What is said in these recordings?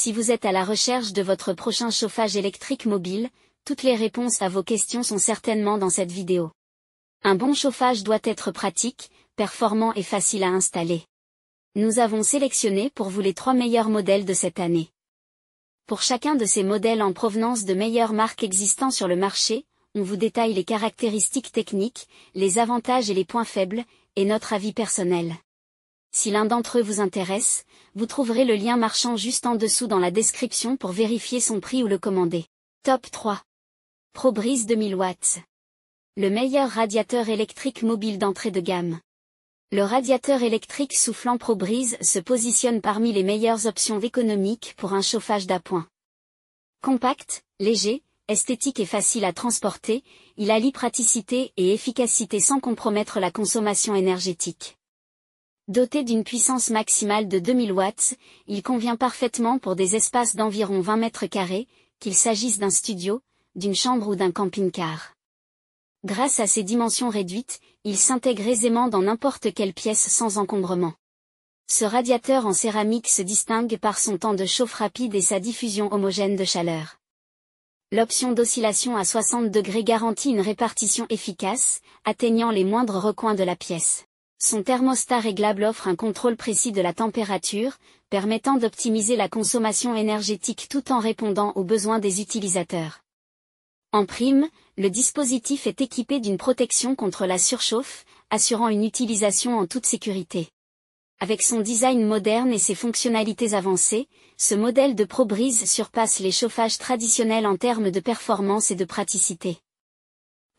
Si vous êtes à la recherche de votre prochain chauffage électrique mobile, toutes les réponses à vos questions sont certainement dans cette vidéo. Un bon chauffage doit être pratique, performant et facile à installer. Nous avons sélectionné pour vous les 3 meilleurs modèles de cette année. Pour chacun de ces modèles en provenance de meilleures marques existant sur le marché, on vous détaille les caractéristiques techniques, les avantages et les points faibles, et notre avis personnel. Si l'un d'entre eux vous intéresse, vous trouverez le lien marchand juste en dessous dans la description pour vérifier son prix ou le commander. Top 3. ProBreeze 2000 watts. Le meilleur radiateur électrique mobile d'entrée de gamme. Le radiateur électrique soufflant ProBreeze se positionne parmi les meilleures options économiques pour un chauffage d'appoint. Compact, léger, esthétique et facile à transporter, il allie praticité et efficacité sans compromettre la consommation énergétique. Doté d'une puissance maximale de 2000 watts, il convient parfaitement pour des espaces d'environ 20 mètres carrés, qu'il s'agisse d'un studio, d'une chambre ou d'un camping-car. Grâce à ses dimensions réduites, il s'intègre aisément dans n'importe quelle pièce sans encombrement. Ce radiateur en céramique se distingue par son temps de chauffe rapide et sa diffusion homogène de chaleur. L'option d'oscillation à 60 degrés garantit une répartition efficace, atteignant les moindres recoins de la pièce. Son thermostat réglable offre un contrôle précis de la température, permettant d'optimiser la consommation énergétique tout en répondant aux besoins des utilisateurs. En prime, le dispositif est équipé d'une protection contre la surchauffe, assurant une utilisation en toute sécurité. Avec son design moderne et ses fonctionnalités avancées, ce modèle de ProBreeze surpasse les chauffages traditionnels en termes de performance et de praticité.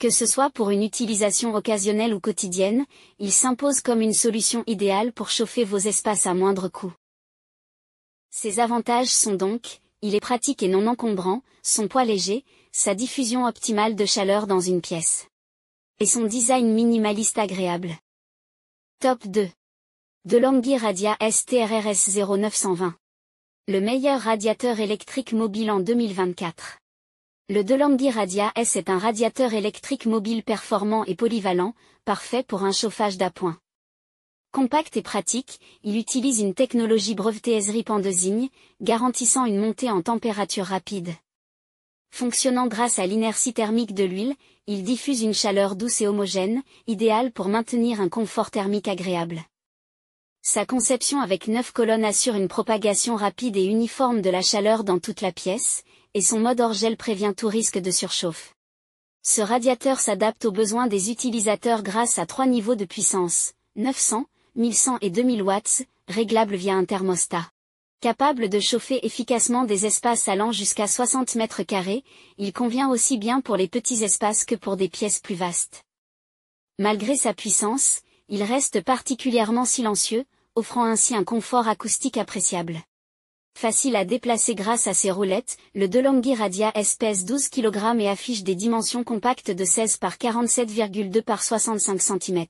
Que ce soit pour une utilisation occasionnelle ou quotidienne, il s'impose comme une solution idéale pour chauffer vos espaces à moindre coût. Ses avantages sont donc, il est pratique et non encombrant, son poids léger, sa diffusion optimale de chaleur dans une pièce. Et son design minimaliste agréable. Top 2. DeLonghi Radia STRRS 0920. Le meilleur radiateur électrique mobile en 2024. Le DeLonghi Radia S est un radiateur électrique mobile performant et polyvalent, parfait pour un chauffage d'appoint. Compact et pratique, il utilise une technologie brevetée ESRI en 2 garantissant une montée en température rapide. Fonctionnant grâce à l'inertie thermique de l'huile, il diffuse une chaleur douce et homogène, idéale pour maintenir un confort thermique agréable. Sa conception avec 9 colonnes assure une propagation rapide et uniforme de la chaleur dans toute la pièce, et son mode hors gel prévient tout risque de surchauffe. Ce radiateur s'adapte aux besoins des utilisateurs grâce à 3 niveaux de puissance, 900, 1100 et 2000 watts, réglables via un thermostat. Capable de chauffer efficacement des espaces allant jusqu'à 60 mètres carrés, il convient aussi bien pour les petits espaces que pour des pièces plus vastes. Malgré sa puissance, il reste particulièrement silencieux, offrant ainsi un confort acoustique appréciable. Facile à déplacer grâce à ses roulettes, le DeLonghi Radia S pèse 12 kg et affiche des dimensions compactes de 16 par 47,2 par 65 cm.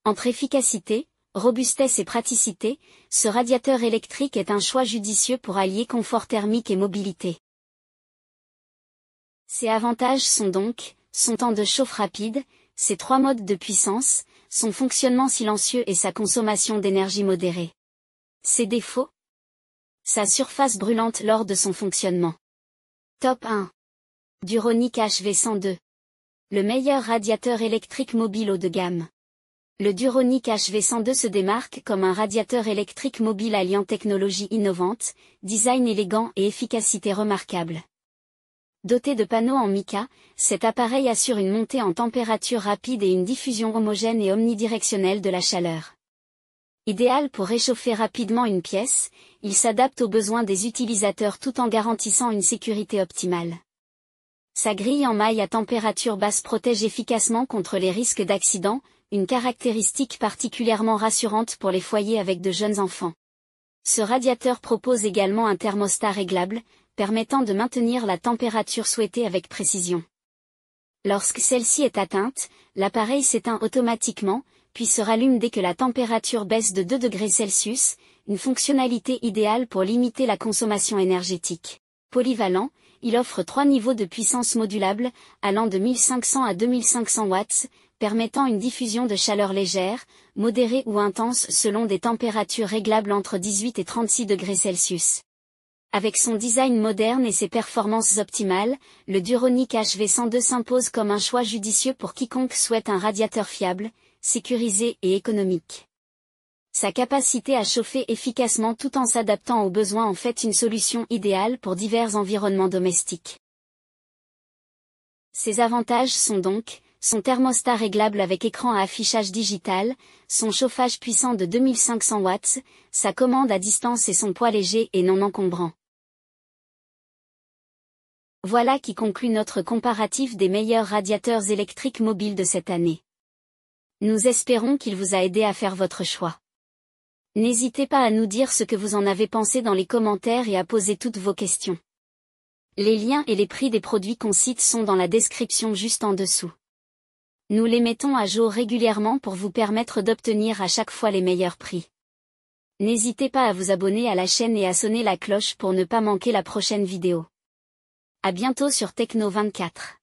Entre efficacité, robustesse et praticité, ce radiateur électrique est un choix judicieux pour allier confort thermique et mobilité. Ses avantages sont donc, son temps de chauffe rapide, ses 3 modes de puissance, son fonctionnement silencieux et sa consommation d'énergie modérée. Ses défauts? Sa surface brûlante lors de son fonctionnement. Top 1. Duronic HV102. Le meilleur radiateur électrique mobile haut de gamme. Le Duronic HV102 se démarque comme un radiateur électrique mobile alliant technologie innovante, design élégant et efficacité remarquable. Doté de panneaux en mica, cet appareil assure une montée en température rapide et une diffusion homogène et omnidirectionnelle de la chaleur. Idéal pour réchauffer rapidement une pièce, il s'adapte aux besoins des utilisateurs tout en garantissant une sécurité optimale. Sa grille en maille à température basse protège efficacement contre les risques d'accident, une caractéristique particulièrement rassurante pour les foyers avec de jeunes enfants. Ce radiateur propose également un thermostat réglable, permettant de maintenir la température souhaitée avec précision. Lorsque celle-ci est atteinte, l'appareil s'éteint automatiquement, puis se rallume dès que la température baisse de 2 degrés Celsius, une fonctionnalité idéale pour limiter la consommation énergétique. Polyvalent, il offre 3 niveaux de puissance modulables, allant de 1500 à 2500 watts, permettant une diffusion de chaleur légère, modérée ou intense selon des températures réglables entre 18 et 36 degrés Celsius. Avec son design moderne et ses performances optimales, le Duronic HV102 s'impose comme un choix judicieux pour quiconque souhaite un radiateur fiable, sécurisé et économique. Sa capacité à chauffer efficacement tout en s'adaptant aux besoins en fait une solution idéale pour divers environnements domestiques. Ses avantages sont donc, son thermostat réglable avec écran à affichage digital, son chauffage puissant de 2500 watts, sa commande à distance et son poids léger et non encombrant. Voilà qui conclut notre comparatif des meilleurs radiateurs électriques mobiles de cette année. Nous espérons qu'il vous a aidé à faire votre choix. N'hésitez pas à nous dire ce que vous en avez pensé dans les commentaires et à poser toutes vos questions. Les liens et les prix des produits qu'on cite sont dans la description juste en dessous. Nous les mettons à jour régulièrement pour vous permettre d'obtenir à chaque fois les meilleurs prix. N'hésitez pas à vous abonner à la chaîne et à sonner la cloche pour ne pas manquer la prochaine vidéo. À bientôt sur Techno24.